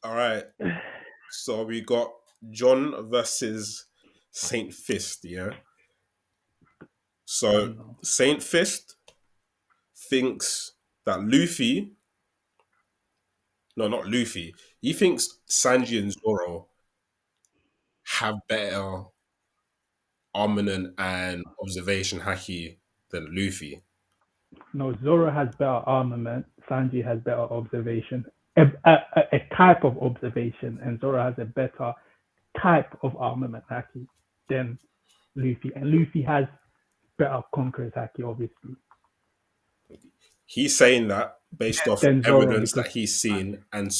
All right. So we got John versus Saint Fist. Yeah. I So don't know. Saint Fist thinks that Luffy, no, not Luffy. He thinks Sanji and Zoro have better armament and observation haki than Luffy. No, Zoro has better armament. Sanji has better observation. A type of observation, and Zoro has a better type of armament haki than Luffy. And Luffy has better conquerors haki, obviously, He's saying that based off than Zoro evidence because that he's seen and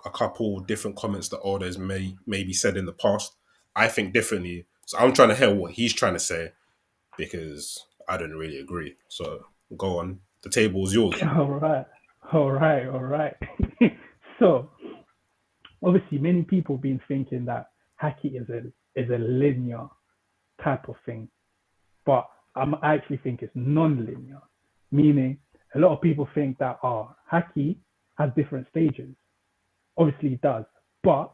a couple different comments that Oda's maybe said in the past. I think differently. So I'm trying to hear what he's trying to say because I don't really agree. So go on. The table's yours. all right, all right. So obviously, many people been thinking that haki is a linear type of thing, but I actually think it's non-linear, meaning a lot of people think that haki has different stages. Obviously, it does, but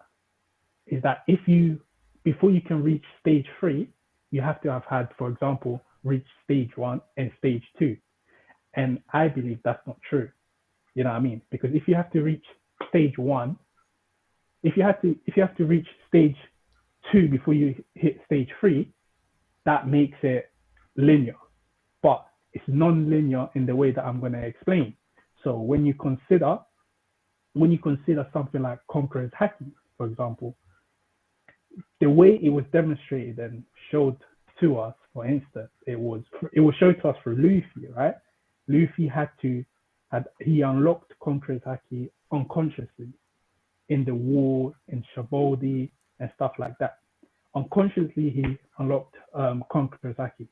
is that if you before you can reach stage three, you have to have had, for example, reached stage one and stage two. And I believe that's not true. You know what I mean? Because if you have to reach stage one, if you have to reach stage two before you hit stage three, that makes it linear. But it's non-linear in the way that I'm going to explain. So when you consider something like Conqueror's Haki, for example, the way it was demonstrated and showed to us, for instance, it was showed to us through Luffy, right? Luffy he unlocked Conqueror's Haki unconsciously in the war in Shabodi and stuff like that. Unconsciously, he unlocked Conqueror's Haki,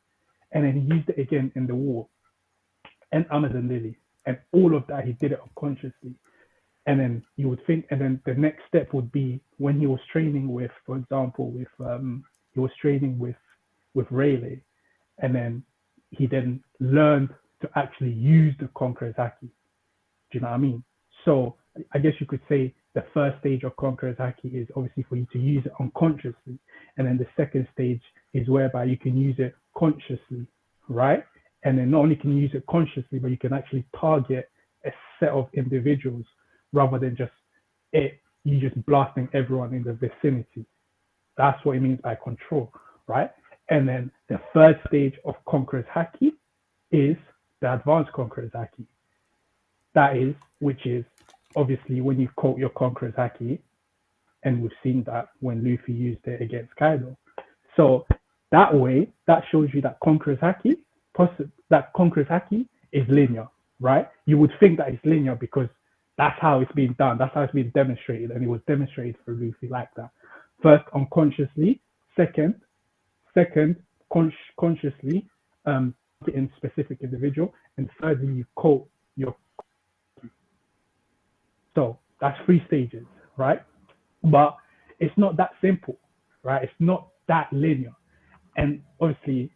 and then he used it again in the war and Amazon Lily, and all of that he did it unconsciously. And then you would think, and then the next step would be when he was training with, for example, he was training with Rayleigh, and then he then learned to actually use the Conqueror's Haki. Do you know what I mean? So I guess you could say the first stage of Conqueror's Haki is obviously for you to use it unconsciously, and then the second stage is whereby you can use it consciously, right? And then not only can you use it consciously, but you can actually target a set of individuals rather than just you just blasting everyone in the vicinity. That's what it means by control, right? And then the third stage of Conqueror's Haki is the advanced Conqueror's Haki. Which is obviously when you quote your Conqueror's Haki, and we've seen that when Luffy used it against Kaido. So that way, that shows you that Conqueror's Haki is linear, right? You would think that it's linear because that's how it's been done. That's how it's been demonstrated, and it was demonstrated for Luffy like that. First, unconsciously. Second, consciously, in specific individual, and thirdly, you quote your. So that's three stages, right? But it's not that simple, right? It's not that linear. And obviously,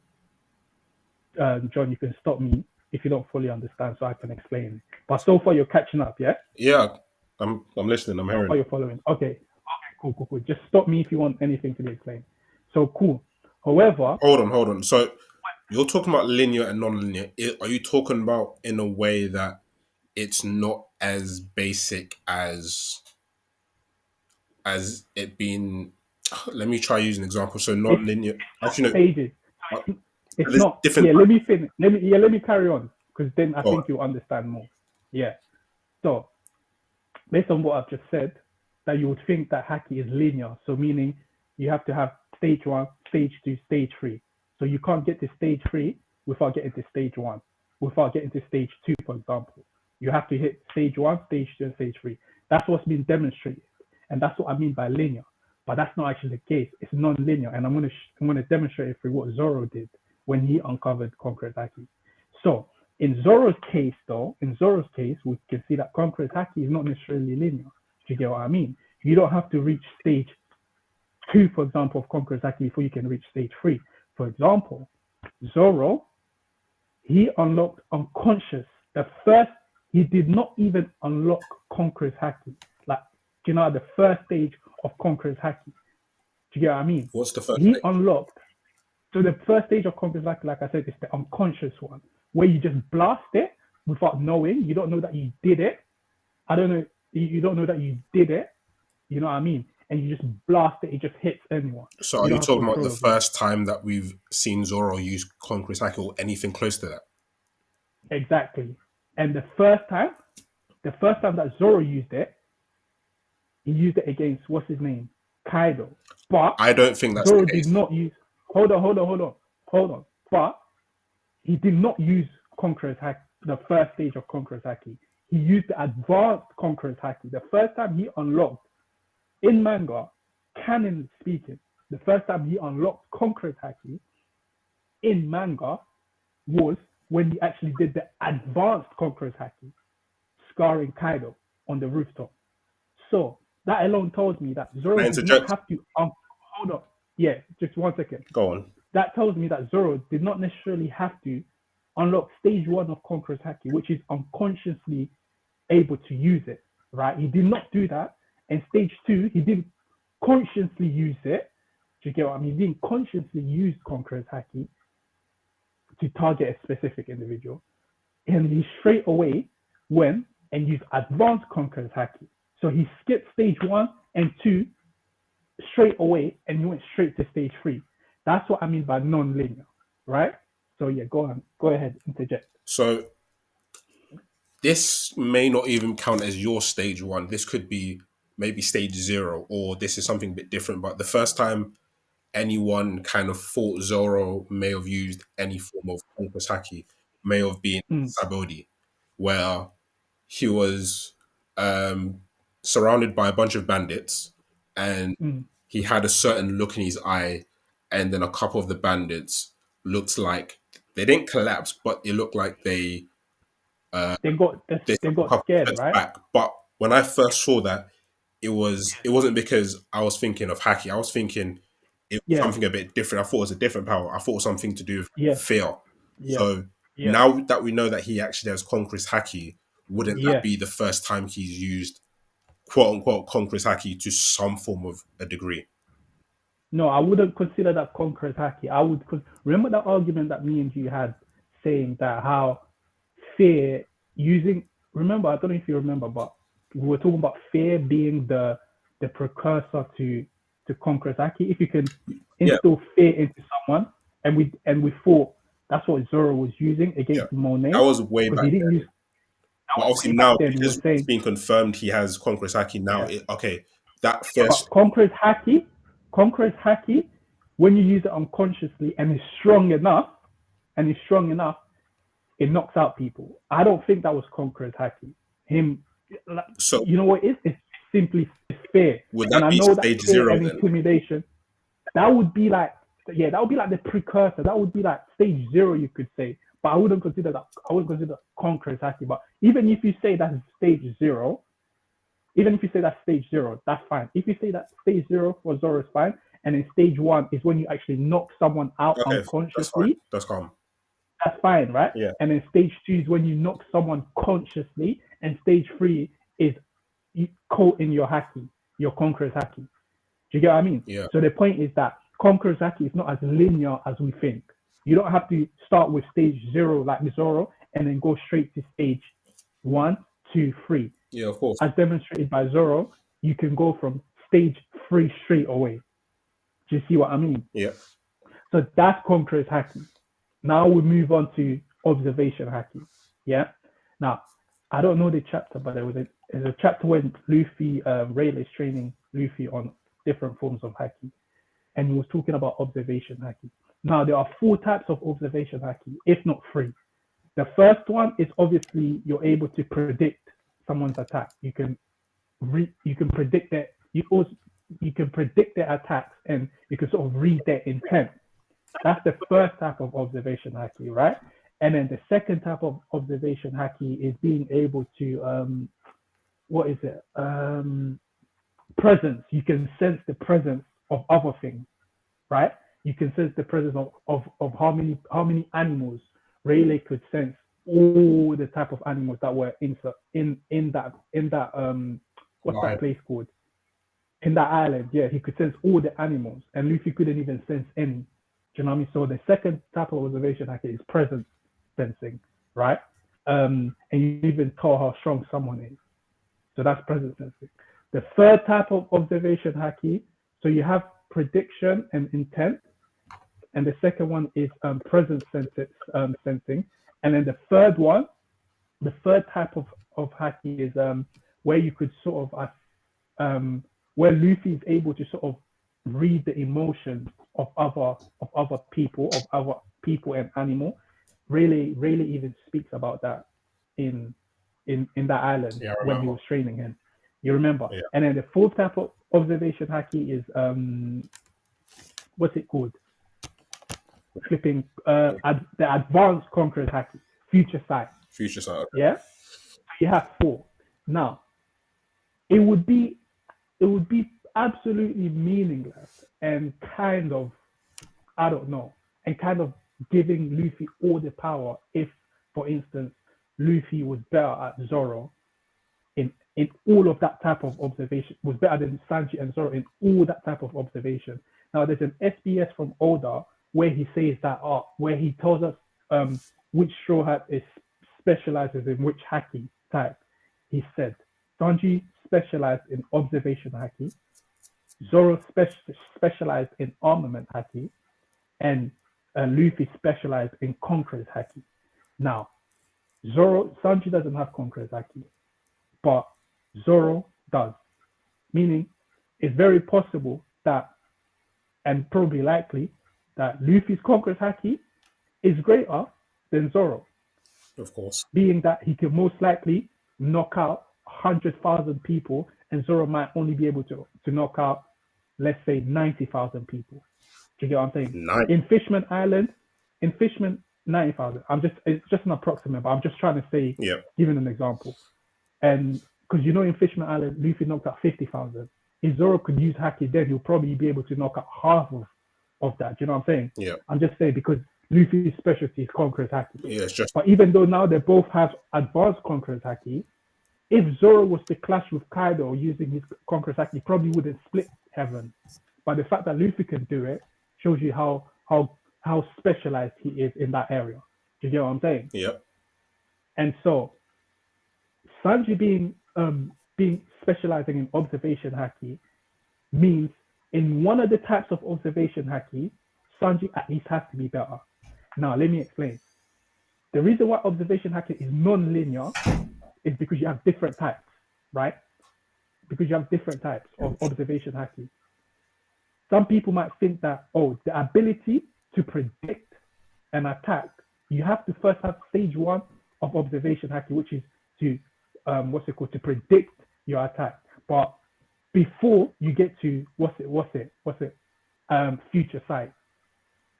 John, you can stop me if you don't fully understand, so I can explain. But so far, you're catching up, yeah? Yeah, I'm listening. I'm So hearing. far, you're following. Okay, cool. Just stop me if you want anything to be explained. So cool. However, Hold on. So you're talking about linear and non-linear. Are you talking about in a way that it's not as basic as it being? Let me try using an example. So it's non-linear. Actually, no. stages. uh, It's There's not. different. Yeah, let me finish. Let me carry on because then I Oh, think you'll understand more. Yeah. So based on what I've just said, that you would think that Haki is linear. So meaning you have to have stage one, stage two, stage three. So you can't get to stage three without getting to stage one, without getting to stage two, for example. You have to hit stage one, stage two, and stage three. That's what's been demonstrated. And that's what I mean by linear. But that's not actually the case. It's non-linear. And I'm gonna demonstrate it through what Zoro did when he uncovered Conqueror's Haki. So in Zoro's case, though, we can see that Conqueror's Haki is not necessarily linear. Do you get what I mean? You don't have to reach stage two, for example, of Conqueror's Haki before you can reach stage three. For example, Zoro, he unlocked unconscious. The first, he did not even unlock Conqueror's Haki. Like you know, the first stage of Conqueror's Haki. Do you get what I mean? What's the first He stage? unlocked. So the first stage of Conqueror's Haki, like I said, is the unconscious one, where you just blast it without knowing. You don't know that you did it. I don't know. You don't know that you did it. You know what I mean? And you just blast it. It just hits anyone. So You are you don't have talking about control the of it. first time that we've seen Zoro use Conqueror's Haki or anything close to that? Exactly. And the first time that Zoro used it, he used it against what's his name, Kaido. But I don't think that's the Zoro did case. not use. Hold on. But he did not use Conqueror's Haki, the first stage of Conqueror's Haki. He used the advanced Conqueror's Haki. The first time he unlocked in manga, canon speaking, the first time he unlocked Conqueror's Haki in manga was when he actually did the advanced Conqueror's Haki, scarring Kaido on the rooftop. So that alone tells me that Can Zoro I did not interject? have to. Hold on. Yeah, just 1 second. Go on. That tells me that Zoro did not necessarily have to unlock stage 1 of Conqueror's Haki, which is unconsciously able to use it, right? He did not do that. And stage 2, he didn't consciously use it. Do you get what I mean? He didn't consciously use Conqueror's Haki to target a specific individual. And he straight away went and used advanced Conqueror's Haki. So he skipped stage 1 and 2 straight away and he went straight to stage 3. That's what I mean by non-linear, right? So yeah, go on. Go ahead, interject. So this may not even count as your stage 1. This could be maybe stage 0, or this is something a bit different. But the first time anyone kind of thought Zoro may have used any form of Conqueror's Haki may have been Mm, Sabodi, where he was um, surrounded by a bunch of bandits and mm. he had a certain look in his eye, and then a couple of the bandits looked like they didn't collapse, but it looked like They got they they took a got couple of scared, steps right? back. But when I first saw that, it wasn't because I was thinking of Haki. I was thinking it was Yeah, something a bit different. I thought it was a different power. I thought it was something to do with yeah, fear. yeah, So yeah, now that we know that he actually has Conqueror's Haki, wouldn't that yeah. be the first time he's used quote unquote Conqueror's Haki to some form of a degree? No, I wouldn't consider that Conqueror's Haki. I would remember that argument that me and you had saying that how fear using. Remember, I don't know if you remember, but we were talking about fear being the precursor to Conqueror's Haki. If you can Yeah, instill fear into someone, and we thought that's what Zoro was using yeah. against That Monet was way because back he didn't use then. that But was way obviously back now, then. We were because it's saying, been confirmed he has Conqueror's Haki now, yeah, okay, that but first, Conqueror's Haki, when you use it unconsciously and it's strong enough, it knocks out people. I don't think that was Conqueror's Haki. Him, like, so you know what it is? It's simply fear. would And that I be know that stage fear 0 and then? intimidation, that would be like, yeah, that would be like the precursor. That would be like stage 0, you could say. But I wouldn't consider that. I wouldn't consider Conqueror's Haki. But even if you say that's stage 0, even if you say that's stage 0, that's fine. If you say that stage 0 for Zoro is fine, and then stage 1 is when you actually knock someone out Okay, that's fine. unconsciously, That's calm. that's fine, right? Yeah, And then stage 2 is when you knock someone consciously, and stage 3 is you caught in your haki, your Conqueror's Haki. Do you get what I mean? yeah. So the point is that Conqueror's Haki is not as linear as we think. You don't have to start with stage 0 like Zoro and then go straight to stage 1, 2, 3. Yeah, of course. As demonstrated by Zoro, you can go from stage 3 straight away. Do you see what I mean? Yeah. So that's Conqueror's Haki. Now we move on to observation Haki. Yeah. Now, I don't know the chapter, but there's a chapter when Luffy, Rayleigh is training Luffy on different forms of Haki, and he was talking about observation Haki. Now, there are 4 types of observation Haki, if not 3. The first one is obviously you're able to predict someone's attack. You can predict that. You can predict their attacks and you can sort of read their intent. That's the first type of observation Haki, right? And then the second type of observation Haki is being able to what is it? Presence. You can sense the presence of other things, right? You can sense the presence of how many animals. Rayleigh could sense all the type of animals that were in that what's that Lion. place called? In that island, yeah, he could sense all the animals, and Luffy couldn't even sense any. Do you know what I mean? So the second type of observation haki is presence sensing, right? And you even tell how strong someone is. So that's presence sensing. The third type of observation haki, so you have prediction and intent, and the second one is presence sensing, and then the third type of haki is where you could sort of where Luffy is able to sort of read the emotions of other people and animal. Really even speaks about that in that island Yeah, I when he remember. was training him. You remember? Yeah. And then the fourth type of observation haki is what's it called? Flipping the advanced conquerors haki, future sight. Future side. Yeah, you have four. Now it would be absolutely meaningless and kind of, I don't know, and kind of giving Luffy all the power if, for instance, Luffy was better at Zoro in all of that type of observation, was better than Sanji and Zoro in all that type of observation. Now there's an SBS from Oda where he says that where he tells us which Straw Hat is specializes in which haki type. He said Sanji specialized in observation haki, Zoro specialized in armament haki, and Luffy specialized in conquerors haki. Now, Sanji doesn't have conquerors haki, but Zoro does. Meaning, it's very possible that, and probably likely, that Luffy's conquerors haki is greater than Zoro. Of course. Being that he can most likely knock out 100,000 people, and Zoro might only be able to knock out, let's say, 90,000 people. Do you get what I'm saying? In Fishman Island, 90,000. It's just an approximate, but I'm just trying to say, giving an example. And because in Fishman Island, Luffy knocked out 50,000. If Zoro could use haki, then he'll probably be able to knock out half of that. Do you know what I'm saying? Yeah. I'm just saying because Luffy's specialty is conquerors haki. Yeah, it's just. But even though now they both have advanced conquerors haki, if Zoro was to clash with Kaido using his conquerors haki, he probably wouldn't split heaven. But the fact that Luffy can do it shows you how specialized he is in that area. Do you get what I'm saying? Yeah. And so Sanji being specializing in observation haki means in one of the types of observation haki, Sanji at least has to be better. Now let me explain. The reason why observation haki is non-linear is because you have different types, right? Because you have different types of observation haki. Some people might think that, the ability to predict an attack, you have to first have stage 1 of observation haki, which is to to predict your attack. But before you get to future sight.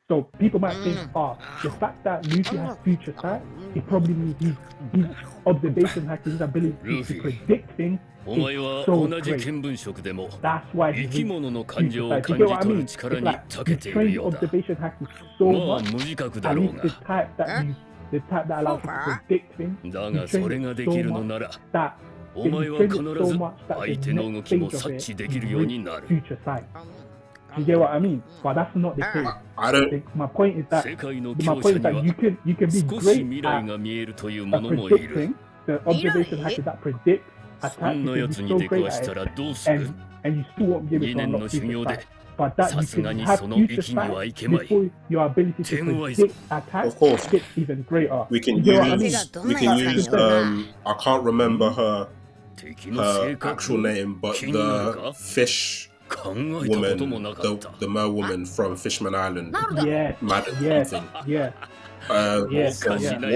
So people might think, the fact that Luffy has future sight, it probably means his observation haki, his ability to predict things is so great. That's why he's future sight. You get what I mean? It's like you train your observation haki so much, at least the type that allows you to predict things, you train it so much that you train it so much that the next stage of it is future sight. You get what I mean? But that's not the case. I don't. My point is that you can be great at predicting the observation haki that predicts attacks. You can be so great at it, and you still won't be able to unlock future sight. But that you can have future sight before your ability to predict attacks gets even greater. We can use I can't remember her actual name, but the fish woman, the mer woman from Fishman Island. From what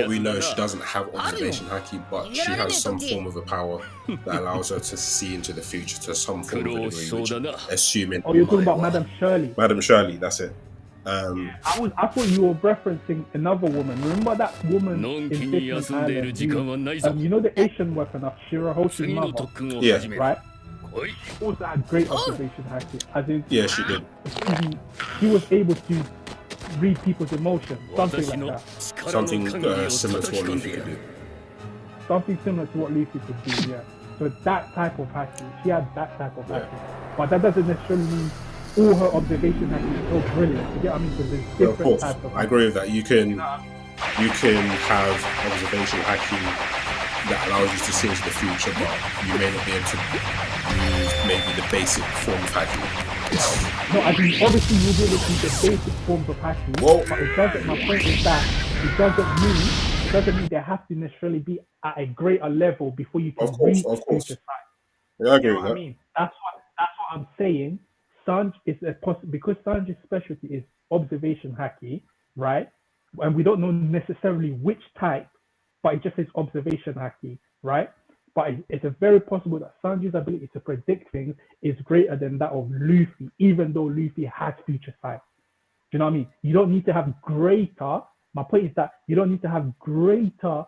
we know, she doesn't have observation haki, but she has some form of a power that allows her to see into the future to some form of a degree, which, assuming. Oh, you're talking about Madame Shirley. Madame Shirley, that's it. I thought you were referencing another woman. Remember that woman in Fishman Island? You know the Asian weapon of Shirahoshi's mother? Yeah. Right? She also had great observation haki. As in, yeah, she did. She was able to read people's emotions, something like that. Something similar to what Luffy could do. Something similar to what Luffy could do, yeah. So that type of haki, she had that type of Yeah. haki. But that doesn't necessarily mean all her observation haki is so brilliant. You get what I mean? Because there's Yeah, of different course. types of I haki. agree with that. You can have observation hacking that allows you to see into the future, but you may not be able to use maybe the basic form of hacking. No, I mean obviously you'll be able to use the basic forms of haki, Well, but it doesn't. My point is that it doesn't mean they have to necessarily be at a greater level before you of can course, reach of future course. sight. Yeah, I You agree know with what I that. mean? That's what I'm saying. Sanj is because Sanji's specialty is observation haki, right? And we don't know necessarily which type, but it just says observation haki, right? But it's a very possible that Sanji's ability to predict things is greater than that of Luffy, even though Luffy has future sight. Do you know what I mean? You don't need to have greater. My point is that you don't need to have greater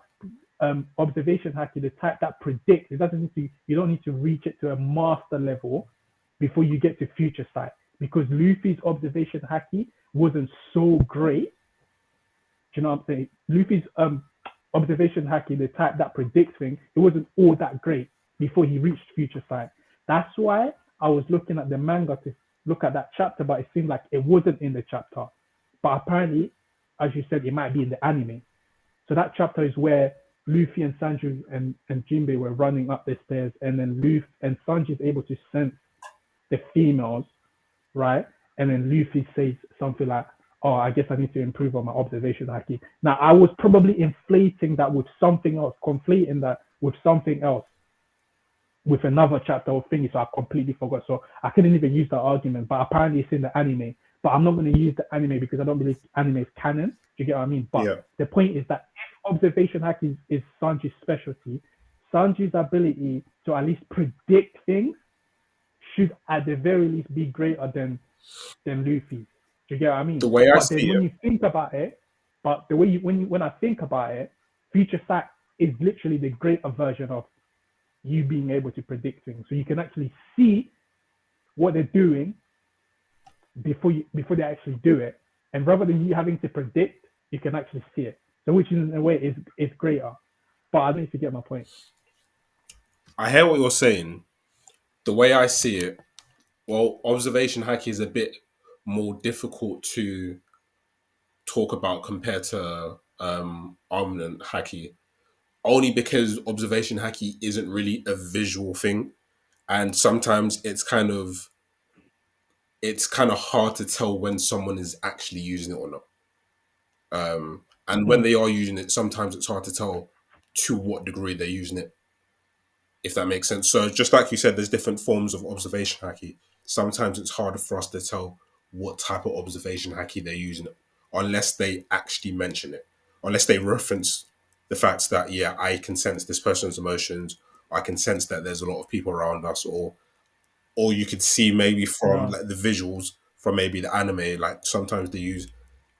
observation haki, the type that predicts. It doesn't need to. You don't need to reach it to a master level before you get to future sight. Because Luffy's observation haki wasn't so great. Do you know what I'm saying? Luffy's observation haki, the type that predicts things, it wasn't all that great before he reached future sight. That's why I was looking at the manga to look at that chapter, but it seemed like it wasn't in the chapter. But apparently, as you said, it might be in the anime. So that chapter is where Luffy and Sanji and Jinbei were running up the stairs, and then Luffy and Sanji is able to sense the females, right? And then Luffy says something like, "Oh, I guess I need to improve on my observation haki." Now, I was probably inflating that with something else, conflating that with something else, with another chapter or thingy, so I completely forgot. So I couldn't even use that argument, but apparently it's in the anime. But I'm not going to use the anime because I don't believe anime is canon. Do you get what I mean? But Yeah. the point is that if observation hacking is Sanji's specialty, Sanji's ability to at least predict things should at the very least be greater than Luffy's. Do you get what I The mean? way I But see then when it, you think about it, but the way when I think about it, Future Sight is literally the greater version of you being able to predict things. So you can actually see what they're doing before they actually do it. And rather than you having to predict, you can actually see it. So which in a way is greater. But I don't know if you get my point. I hear what you're saying. The way I see it, well, observation hacking is a bit more difficult to talk about compared to armament haki, only because observation haki isn't really a visual thing, and sometimes it's kind of hard to tell when someone is actually using it or not. And when Mm, they are using it, sometimes it's hard to tell to what degree they're using it, if that makes sense. So just like you said, there's different forms of observation haki. Sometimes it's harder for us to tell what type of observation haki they're using unless they actually mention it, unless they reference the fact that, yeah, I can sense this person's emotions, I can sense that there's a lot of people around us, or you could see maybe from no, like the visuals from maybe the anime, like sometimes they use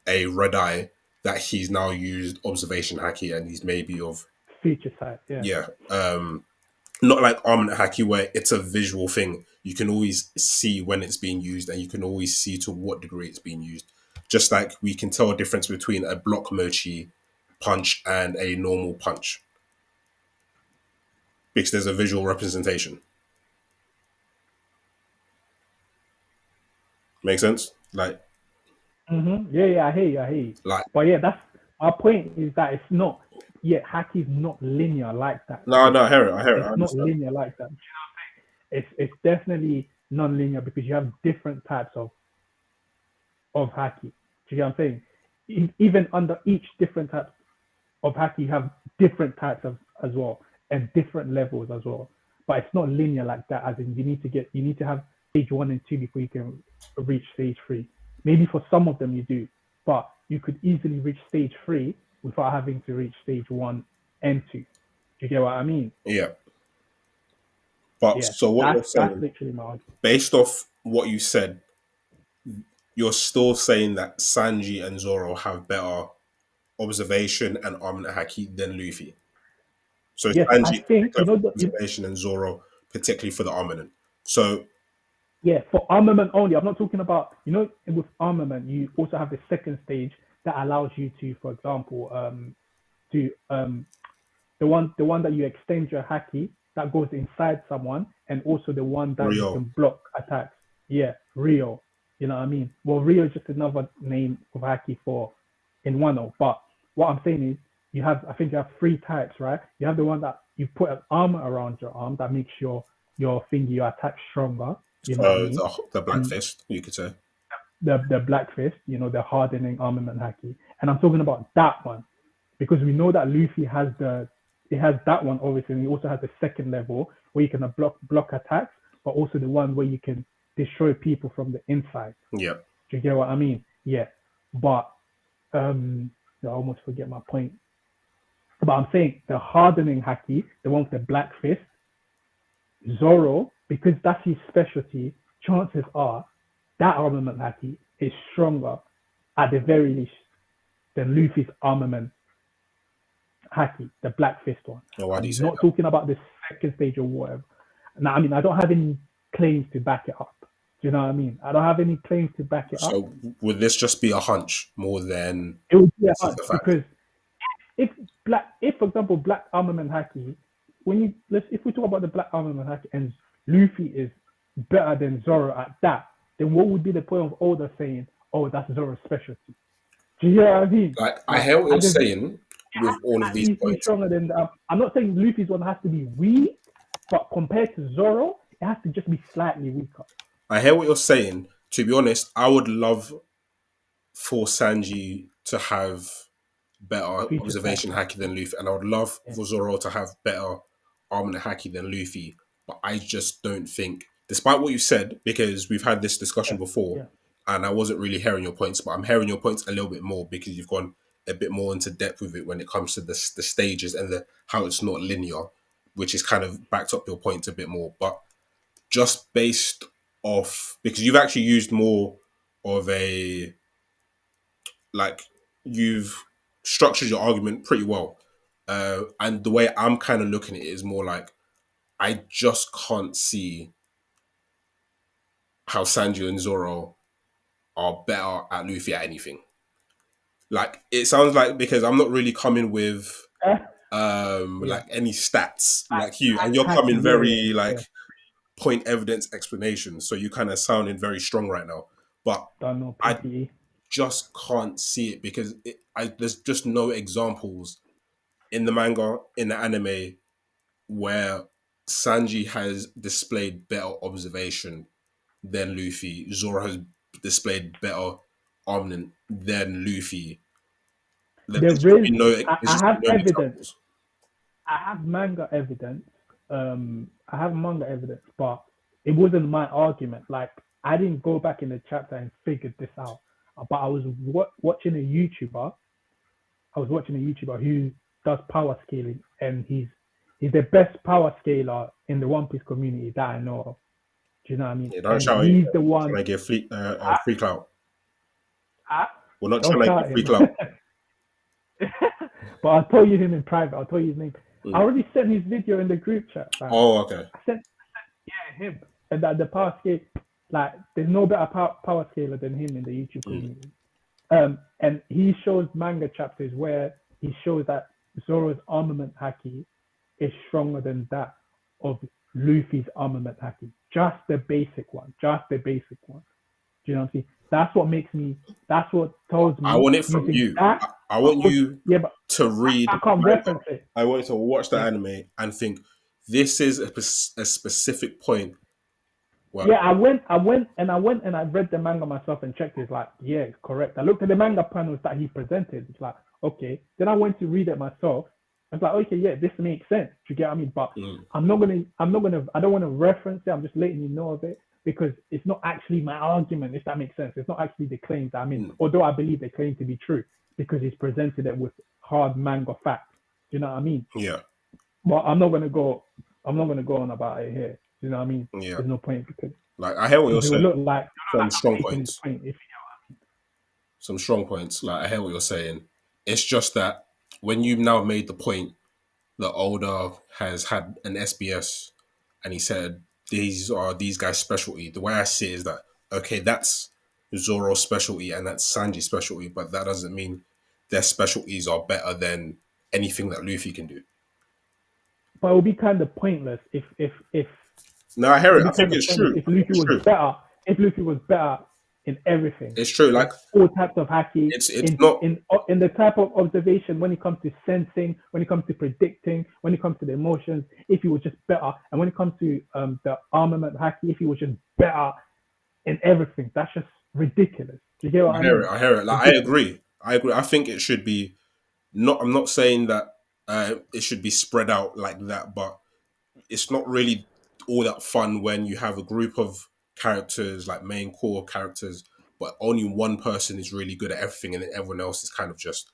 a red eye that he's now used observation haki and he's maybe of, future sight, yeah. yeah, not like Armament Haki where it's a visual thing. You can always see when it's being used and you can always see to what degree it's being used. Just like we can tell a difference between a block mochi punch and a normal punch because there's a visual representation. Make sense? Yeah, yeah, I hear you, I hear you. Like But yeah, that's my point is that it's not, yeah, haki is not linear like that. no, no, I hear it. I hear it. I It's not understand. linear like that. It's definitely non-linear because you have different types of haki. Do you get what I'm saying? Even under each different type of haki, you have different types of as well and different levels as well. But it's not linear like that. As in, you need to have stage one and two before you can reach stage three. Maybe for some of them you do, but you could easily reach stage three without having to reach stage one and two. Do you get what I mean? Yeah. But Yeah, so what you're that's saying, literally my argument. based off what you said, you're still saying that Sanji and Zoro have better observation and Armament Haki than Luffy. So Yes, I Sanji think particular for observation and Zoro particularly for the armament. So yeah, for armament only. I'm not talking about, with armament, you also have the second stage that allows you to, for example, to the one that you extend your haki. that goes inside someone, and also the one that you Rio. can block attacks. Yeah, Rio. You know what I mean? Well, Rio is just another name of Haki for in Wano. But what I'm saying is, I think you have three types, right? You have the one that you put an armor around your arm that makes your attack stronger. You know what I So mean? the Black And Fist, you could say. the Black Fist, the hardening armament haki. And I'm talking about that one because we know that Luffy has that one obviously, and he also has the second level where you can block attacks, but also the one where you can destroy people from the inside. Yeah. Do you get what I mean? Yeah. But I almost forget my point. But I'm saying the hardening haki, the one with the Black Fist, Zoro, because that's his specialty, chances are that armament haki is stronger at the very least than Luffy's armament haki, the Black Fist one. Now, why do you I'm say not that? talking about the second stage or whatever. Now, I mean, I don't have any claims to back it up. Do you know what I mean? I don't have any claims to back it up. So would this just be a hunch more than It would be a this is hunch the fact? because if for example, Black Armament Haki, if we talk about the Black Armament Haki and Luffy is better than Zoro at that, then what would be the point of Oda saying, "Oh, that's Zoro's specialty"? Do you know what I mean? Like, I Like, hear what at you're the saying with all of at these least be points. stronger than that. I'm not saying Luffy's one has to be weak, but compared to Zoro, it has to just be slightly weaker. I hear what you're saying. To be honest, I would love for Sanji to have better Future sight. observation haki than Luffy, and I would love Yeah, for Zoro to have better armament haki than Luffy. But I just don't think, despite what you said, because we've had this discussion yeah, before, yeah. and I wasn't really hearing your points, but I'm hearing your points a little bit more because you've gone a bit more into depth with it when it comes to the stages and the how it's not linear, which is kind of backed up your points a bit more. But just based off, because you've actually used more of a, like, you've structured your argument pretty well. And the way I'm kind of looking at it is more like I just can't see how Sanji and Zoro are better at Luffy at anything. Like, it sounds like, because I'm not really coming with Yeah. like any stats like you, and you're Haki, coming yeah, yeah, very yeah. like point evidence explanation, so you kind of sounding very strong right now. But Don't know I PPE. just can't see it because there's just no examples in the manga, in the anime, where Sanji has displayed better observation than Luffy. Zoro has displayed better armament than Luffy. There's There just is, been no, I there's just have been no evidence. examples. I have manga evidence. I have manga evidence, but it wasn't my argument. Like, I didn't go back in the chapter and figured this out. But I was watching a YouTuber. I was watching a YouTuber who does power scaling, and he's the best power scaler in the One Piece community that I know of. Do you know what I mean? Yeah, don't And shout at you. he's the We're one. trying to get I, free clout. I, We're not don't trying to shout get at free him. clout. But I'll tell you him in private. I'll tell you his name. I Mm. already sent his video in the group chat. Fam. Oh, okay. I sent, yeah, him. And that the power scale, like, there's no better power scaler than him in the YouTube Mm. community. And he shows manga chapters where he shows that Zoro's armament haki is stronger than that of Luffy's armament haki. Just the basic one. Just the basic one. Do you know what I'm saying? That's what tells I me want it from using you. that. I want you Yeah, but to read I can't manga. reference it. I want you to watch the Yeah. anime and think this is a specific point where, Yeah, I went and I read the manga myself and checked. It's like, yeah, it's correct. I looked at the manga panels that he presented. It's like, okay. Then I went to read it myself. I was like, okay, yeah, this makes sense. Do you get what I mean? But mm, I don't want to reference it. I'm just letting you know of it because it's not actually my argument, if that makes sense. It's not actually the claims that I mean, mm, although I believe they claim to be true because he's presented it with hard manga facts. Do you know what I mean? yeah, But I'm not gonna go on about it here. Do you know what I mean? yeah. There's no point Like, I hear what you're because it would saying. look like Some strong I'm making his points. point. If Some strong points. Like, I hear what you're saying. It's just that when you've now made the point that Oda has had an SBS and he said these are these guys' specialty. The way I see it is that, okay, that's Zoro's specialty and that's Sanji's specialty, but that doesn't mean their specialties are better than anything that Luffy can do. but it would be kind of pointless if No, I hear it'd it. be I think kind of it's pointless true. if I think Luffy it's was true. better. If Luffy was better in everything, It's true. in Like all types of haki, it's not. in the type of observation when it comes to sensing, when it comes to predicting, when it comes to the emotions, if he was just better, and when it comes to the armament haki, if he was just better in everything, that's just ridiculous. Do you get what I I hear it. mean? I hear it. Like I Ridiculous. agree. I agree. I think it should be not. I'm not saying that it should be spread out like that, but it's not really all that fun when you have a group of characters, like main core characters, but only one person is really good at everything, and then everyone else is kind of just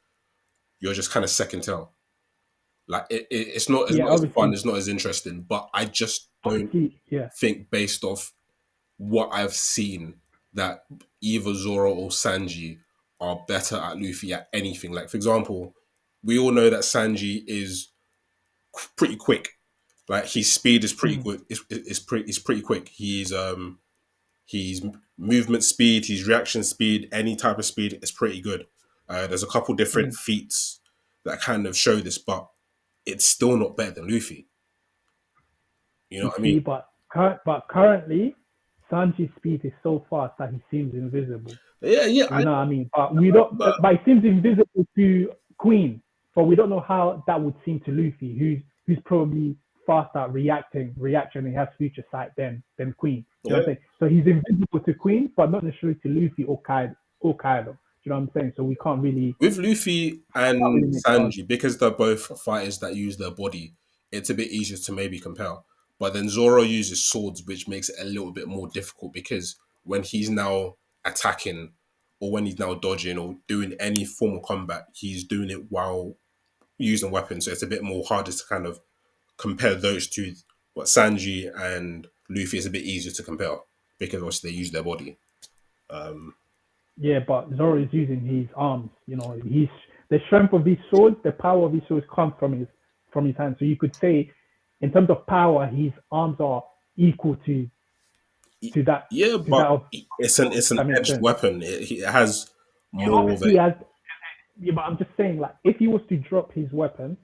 you're just kind of second tail. Like it's Yeah, not as fun, obviously, it's not as interesting. But I just don't yeah. think based off what I've seen that either Zoro or Sanji are better at Luffy at anything. Like for example, we all know that Sanji is pretty quick. Like his speed is pretty Mm, good. It's pretty quick. He's movement speed, his reaction speed, any type of speed is pretty good. There's a couple different mm. feats that kind of show this, but it's still not better than Luffy. You know You what I mean? see, but currently, Sanji's speed is so fast that he seems invisible. Yeah, yeah. You know what I mean? But we don't. But But it seems invisible to Queen. But we don't know how that would seem to Luffy, who's probably faster at reaction. He has future sight than Queen. You know what yeah, I'm saying? So he's invisible to Queen, but not necessarily to Luffy or Kaido. You know what I'm saying? So we with Luffy can't and really make the Sanji, argument. because they're both fighters that use their body, it's a bit easier to maybe compare. But then Zoro uses swords, which makes it a little bit more difficult because when he's now attacking or when he's now dodging or doing any form of combat, he's doing it while using weapons. So it's a bit more harder to kind of compare those two. But Sanji and Luffy is a bit easier to compare because obviously they use their body. Um, Yeah, but Zoro is using his arms. You know, he's the strength of his sword, the power of his sword comes from his hands. So you could say, in terms of power, his arms are equal to that yeah, to that but of. it's an That makes edged sense. weapon. It has Yeah, more of a obviously, as yeah, but I'm just saying, like, if he was to drop his weapon,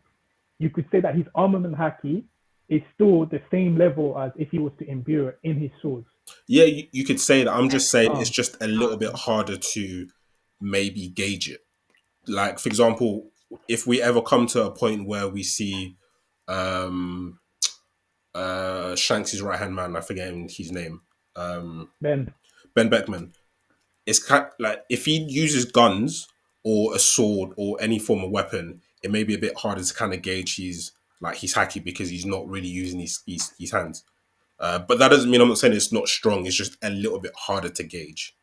you could say that his armament haki is still the same level as if he was to imbue it in his swords. yeah. You could say that. I'm just saying it's Um, just a little bit harder to maybe gauge it. Like for example, if we ever come to a point where we see um Shanks' right hand man, I forget his name, um then Ben Beckman. It's kind like if he uses guns or a sword or any form of weapon, it may be a bit harder to kind of gauge his haki because he's not really using his hands. But that doesn't mean I'm not saying it's not strong. It's just a little bit harder to gauge.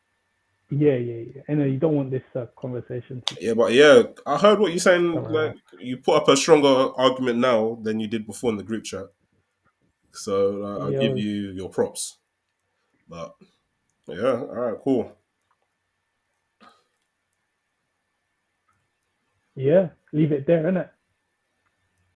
yeah. And you don't want this conversation to Yeah, but yeah, I heard what you're saying. come Like around. you put up a stronger argument now than you did before in the group chat. So I'll give Yeah, you your props. But yeah, all right, cool. yeah. Leave it there, innit?